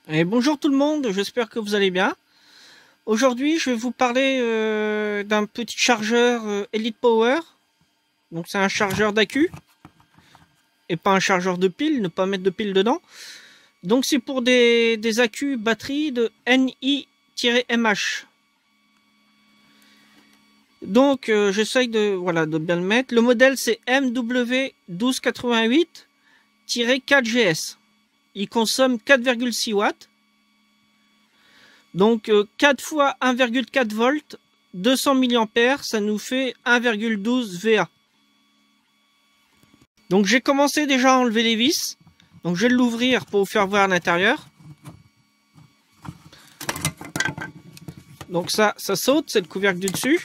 Et bonjour tout le monde, j'espère que vous allez bien. Aujourd'hui, je vais vous parler d'un petit chargeur Elite Power. Donc c'est un chargeur d'accu et pas un chargeur de pile, ne pas mettre de pile dedans. Donc c'est pour des accus batterie de NI-MH. Donc j'essaye de bien le mettre. Le modèle c'est MW1288-4GS. Il consomme 4,6 watts. Donc 4 fois 1,4 volts, 200 mAh, ça nous fait 1,12 VA. Donc j'ai commencé déjà à enlever les vis. Donc je vais l'ouvrir pour vous faire voir l'intérieur. Donc ça saute, c'est le couvercle du dessus.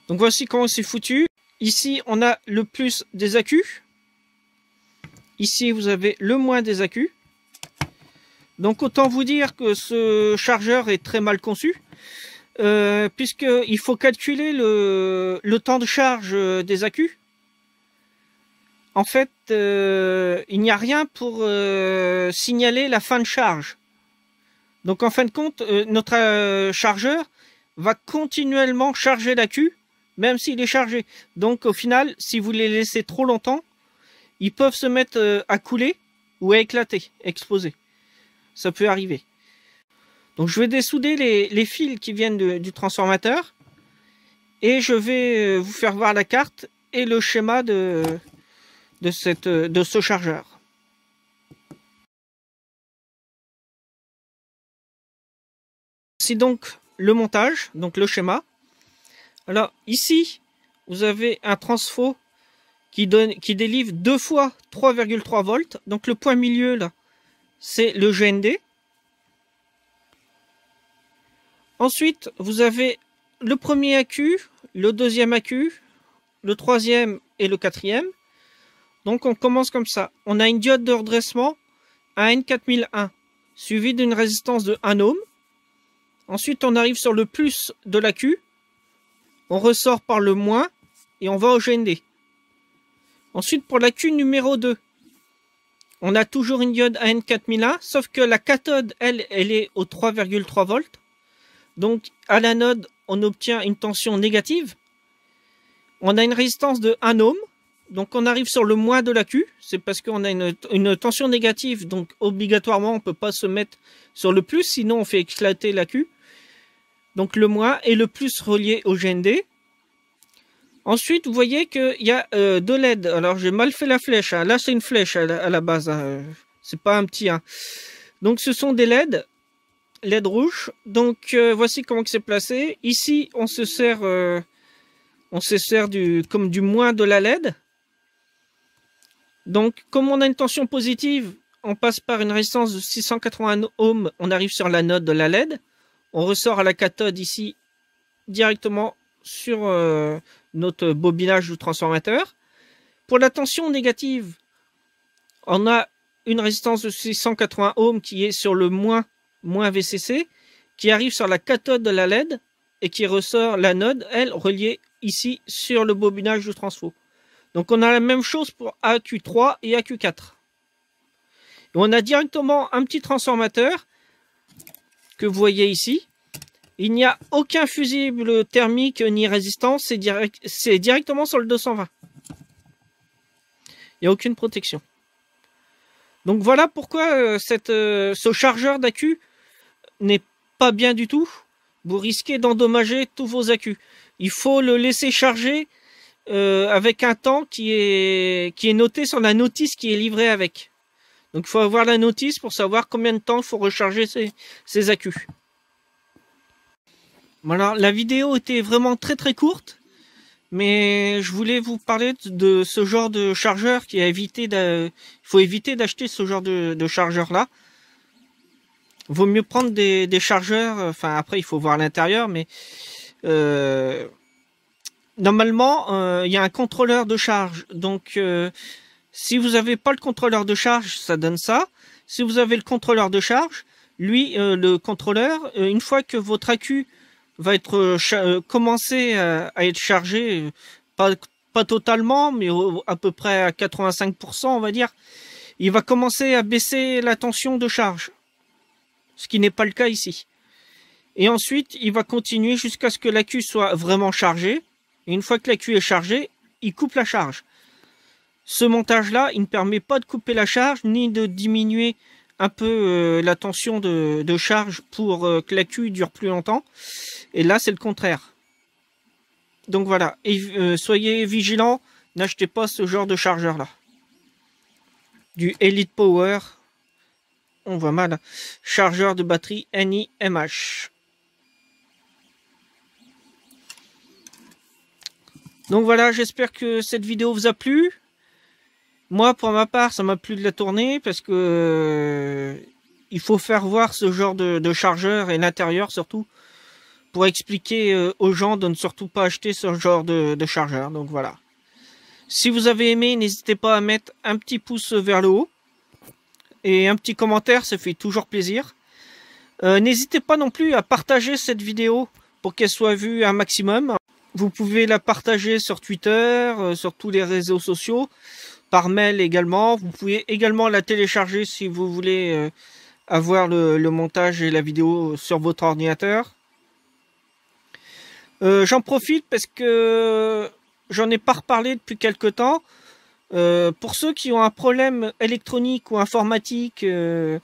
Donc voici comment c'est foutu. Ici on a le plus des accus. Ici vous avez le moins des accus. Donc autant vous dire que ce chargeur est très mal conçu, puisqu'il faut calculer le temps de charge des accus. En fait, il n'y a rien pour signaler la fin de charge. Donc en fin de compte, notre chargeur va continuellement charger l'accu, même s'il est chargé. Donc au final, si vous les laissez trop longtemps, ils peuvent se mettre à couler ou à éclater, exploser. Ça peut arriver. Donc je vais dessouder les fils qui viennent du transformateur et je vais vous faire voir la carte et le schéma de ce chargeur. C'est donc le montage, donc le schéma. Alors ici, vous avez un transfo qui délivre 2 fois 3,3 volts. Donc le point milieu là, c'est le GND. Ensuite, vous avez le premier accu, le deuxième accu, le troisième et le quatrième. Donc on commence comme ça. On a une diode de redressement à N4001, suivie d'une résistance de 1 ohm. Ensuite, on arrive sur le plus de l'accu. On ressort par le moins et on va au GND. Ensuite, pour l'accu numéro 2, on a toujours une diode à N4001, sauf que la cathode, elle est au 3,3 volts. Donc, à l'anode, on obtient une tension négative. On a une résistance de 1 ohm. Donc, on arrive sur le moins de l'accu. C'est parce qu'on a une tension négative. Donc, obligatoirement, on ne peut pas se mettre sur le plus. Sinon, on fait éclater l'accu. Donc, le moins et le plus relié au GND. Ensuite, vous voyez qu'il y a 2 LED. Alors, j'ai mal fait la flèche. Hein. Là, c'est une flèche à la base. Hein. C'est pas un petit 1. Donc, ce sont des LED. LED rouge. Donc, voici comment c'est placé. Ici, on se sert comme du moins de la LED. Donc, comme on a une tension positive, on passe par une résistance de 680 ohms. On arrive sur l'anode de la LED. On ressort à la cathode ici directement sur notre bobinage du transformateur. Pour la tension négative, on a une résistance de 680 ohms qui est sur le moins VCC, qui arrive sur la cathode de la LED et qui ressort l'anode, elle, reliée ici sur le bobinage du transfo. Donc on a la même chose pour AQ3 et AQ4. Et on a directement un petit transformateur que vous voyez ici. Il n'y a aucun fusible thermique ni résistance, c'est directement sur le 220. Il n'y a aucune protection. Donc voilà pourquoi ce chargeur d'accu n'est pas bien du tout. Vous risquez d'endommager tous vos accus. Il faut le laisser charger avec un temps qui est noté sur la notice qui est livrée avec. Donc il faut avoir la notice pour savoir combien de temps il faut recharger ces accus. Voilà, la vidéo était vraiment très courte, mais je voulais vous parler de ce genre de chargeur qui il faut éviter d'acheter ce genre de chargeur là. Vaut mieux prendre des chargeurs, enfin après il faut voir l'intérieur, mais normalement il y a un contrôleur de charge. Donc si vous n'avez pas le contrôleur de charge, ça donne ça. Si vous avez le contrôleur de charge, lui, le contrôleur, une fois que votre accu va être commencer à être chargé, pas totalement, mais à peu près à 85%, on va dire. il va commencer à baisser la tension de charge, ce qui n'est pas le cas ici. Et ensuite, il va continuer jusqu'à ce que l'accu soit vraiment chargé. Et une fois que l'accu est chargé, il coupe la charge. Ce montage-là, il ne permet pas de couper la charge, ni de diminuer un peu la tension de charge pour que l'accu dure plus longtemps. Et là, c'est le contraire. Donc voilà, et, soyez vigilants, n'achetez pas ce genre de chargeur-là. Du Elite Power, on voit mal, chargeur de batterie NiMH. Donc voilà, j'espère que cette vidéo vous a plu. Moi, pour ma part, ça m'a plu de la tourner parce que il faut faire voir ce genre de chargeur et l'intérieur surtout pour expliquer aux gens de ne surtout pas acheter ce genre de chargeur. Donc voilà. Si vous avez aimé, n'hésitez pas à mettre un petit pouce vers le haut et un petit commentaire, ça fait toujours plaisir. N'hésitez pas non plus à partager cette vidéo pour qu'elle soit vue un maximum. Vous pouvez la partager sur Twitter, sur tous les réseaux sociaux, par mail également. Vous pouvez également la télécharger si vous voulez avoir le montage et la vidéo sur votre ordinateur. J'en profite parce que j'en ai pas reparlé depuis quelque temps. Pour ceux qui ont un problème électronique ou informatique et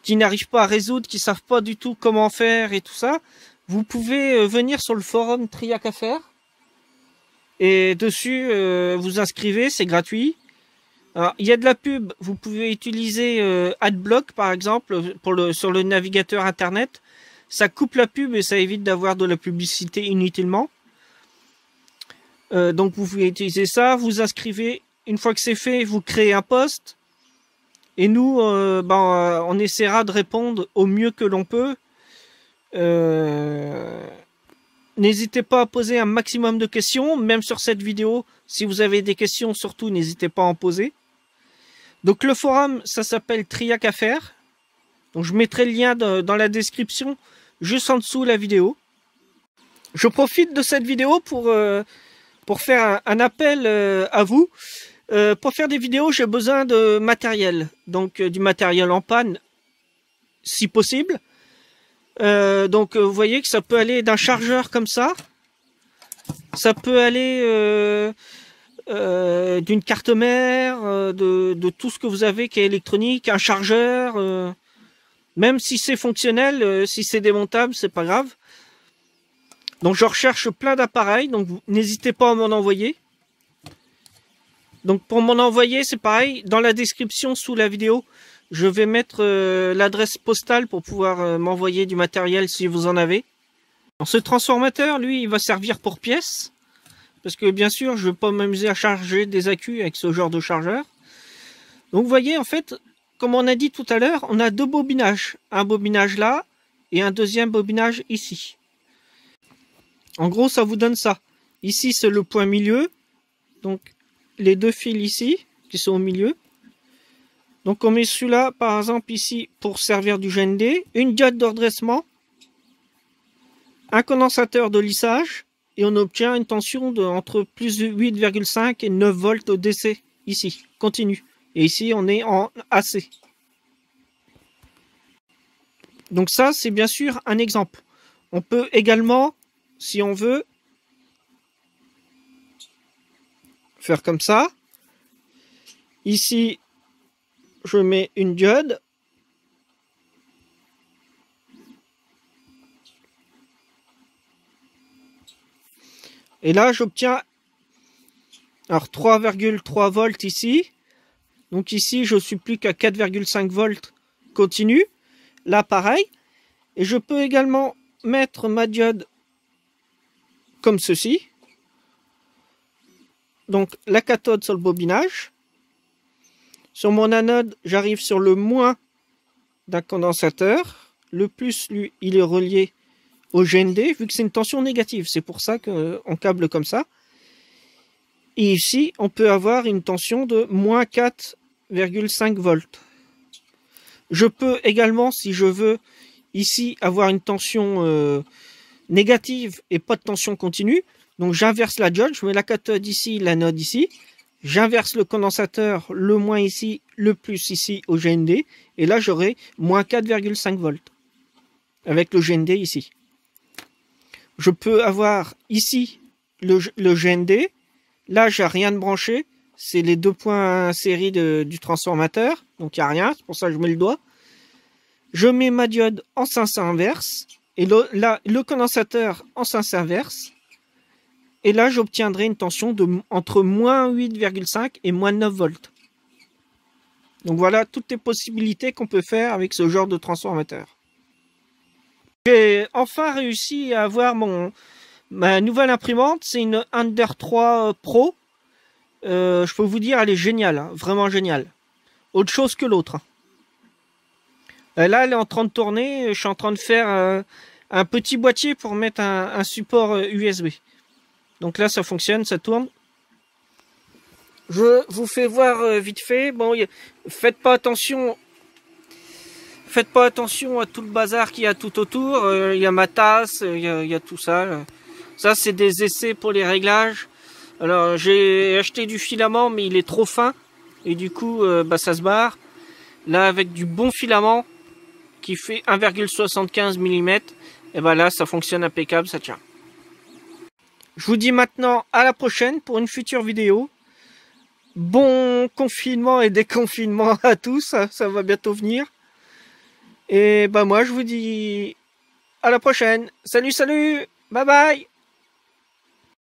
qui n'arrivent pas à résoudre, qui savent pas du tout comment faire et tout ça, vous pouvez venir sur le forum Triac Affaires et dessus vous inscrivez, c'est gratuit. Alors, il y a de la pub, vous pouvez utiliser Adblock par exemple sur le navigateur internet. Ça coupe la pub et ça évite d'avoir de la publicité inutilement. Donc vous pouvez utiliser ça, vous inscrivez. Une fois que c'est fait, vous créez un post. Et nous, on essaiera de répondre au mieux que l'on peut. N'hésitez pas à poser un maximum de questions, même sur cette vidéo. Si vous avez des questions, surtout, n'hésitez pas à en poser. Donc le forum, ça s'appelle Triac Affaires. Donc je mettrai le lien dans la description, juste en dessous de la vidéo. Je profite de cette vidéo pour faire un appel à vous. Pour faire des vidéos, j'ai besoin de matériel. Donc du matériel en panne, si possible. Donc vous voyez que ça peut aller d'un chargeur comme ça. Ça peut aller d'une carte mère, de tout ce que vous avez qui est électronique, un chargeur. Même si c'est fonctionnel, si c'est démontable, c'est pas grave. Donc je recherche plein d'appareils, donc n'hésitez pas à m'en envoyer. Donc pour m'en envoyer, c'est pareil, dans la description sous la vidéo, je vais mettre l'adresse postale pour pouvoir m'envoyer du matériel si vous en avez. Alors, ce transformateur, lui, il va servir pour pièces. Parce que bien sûr, je ne vais pas m'amuser à charger des accus avec ce genre de chargeur. Donc vous voyez, en fait, comme on a dit tout à l'heure, on a deux bobinages. Un bobinage là et un deuxième bobinage ici. En gros, ça vous donne ça. Ici, c'est le point milieu. Donc, les deux fils ici, qui sont au milieu. Donc, on met celui-là, par exemple, ici, pour servir du GND. Une diode de redressement. Un condensateur de lissage. Et on obtient une tension entre plus de 8,5 et 9 volts au DC. Ici, continue. Et ici, on est en AC. Donc ça, c'est bien sûr un exemple. On peut également, si on veut, faire comme ça. Ici, je mets une diode. Et là, j'obtiens 3,3 volts ici. Donc ici, je suis plus qu'à 4,5 volts continu. Là, pareil. Et je peux également mettre ma diode comme ceci. Donc la cathode sur le bobinage. Sur mon anode, j'arrive sur le moins d'un condensateur. Le plus, lui, il est relié au GND, vu que c'est une tension négative. C'est pour ça qu'on câble comme ça. Et ici, on peut avoir une tension de moins 4,5 volts. Je peux également, si je veux, ici, avoir une tension négative et pas de tension continue. Donc j'inverse la diode, je mets la cathode ici, l'anode ici. J'inverse le condensateur, le moins ici, le plus ici au GND. Et là, j'aurai moins 4,5 volts. Avec le GND ici. Je peux avoir ici le GND. Là, j'ai rien de branché. C'est les 2 points série du transformateur. Donc, il n'y a rien. C'est pour ça que je mets le doigt. Je mets ma diode en sens inverse. Et là, le condensateur en sens inverse. Et là, j'obtiendrai une tension entre moins 8,5 et moins 9 volts. Donc voilà toutes les possibilités qu'on peut faire avec ce genre de transformateur. J'ai enfin réussi à avoir ma nouvelle imprimante. C'est une Ender 3 Pro. Je peux vous dire, elle est géniale. Hein, vraiment géniale. Autre chose que l'autre. Là, elle est en train de tourner. Je suis en train de faire un petit boîtier pour mettre un support USB. Donc là, ça fonctionne, ça tourne. Je vous fais voir vite fait. Bon, faites pas attention à tout le bazar qu'il y a tout autour. Il y a ma tasse, il y a tout ça. Ça, c'est des essais pour les réglages. Alors, j'ai acheté du filament, mais il est trop fin. Et du coup, ça se barre. Là, avec du bon filament, qui fait 1,75 mm, et ben là, ça fonctionne impeccable, ça tient. Je vous dis maintenant à la prochaine pour une future vidéo. Bon confinement et déconfinement à tous, ça va bientôt venir. Et moi je vous dis à la prochaine. Salut, salut, bye bye.